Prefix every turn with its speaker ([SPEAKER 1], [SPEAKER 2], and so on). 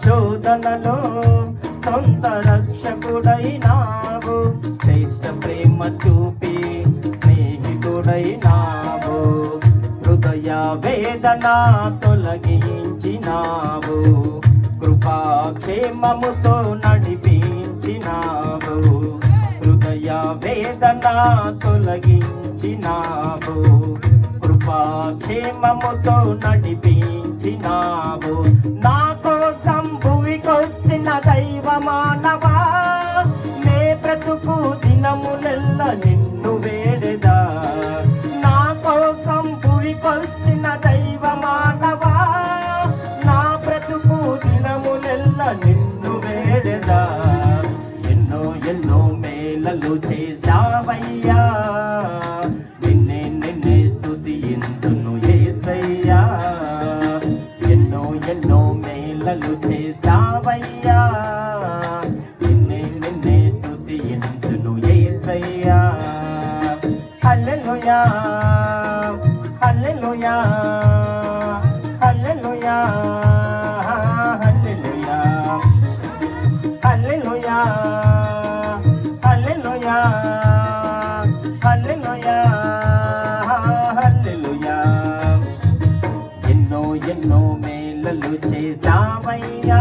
[SPEAKER 1] శోధనలో సొంత రక్షకుడైనావు, శ్రేష్ఠ ప్రేమ చూపి స్నేహితుడైనావు, హృదయ వేదన తొలగించినావు, కృపాక్షేమముతో నడిపించినావు, హృదయ వేదన తొలగించినావు, కృపాక్షేమముతో నడిపించినావు. నా కోసం భూమికొచ్చిన దైవ మానవా, నే బ్రతుకు దినములెల్ల నిన్ను వేడెదా. నా కోసం భూమికొచ్చిన దైవ మానవా, నా బ్రతుకు దినములెల్ల నిన్ను వేడెదా. ఎన్నో ఎన్నో మేలలు చేశావయ్యా, నిన్నే నిన్నే స్తుతింతును యేసయ్యా. ఎన్నో ఎన్నో మేలలు చేశావయ్యా, నిన్నే నిన్నే స్తుతింతును యేసయ్యా. హల్లెలూయా హల్లెలూయా హల్లెలూయా హల్లెలూయా హల్లెలూయా హల్లెలూయా హల్లెలూయా హల్లెలూయా. ఎన్నో ఎన్నో మేలలు చేశావయ్యా,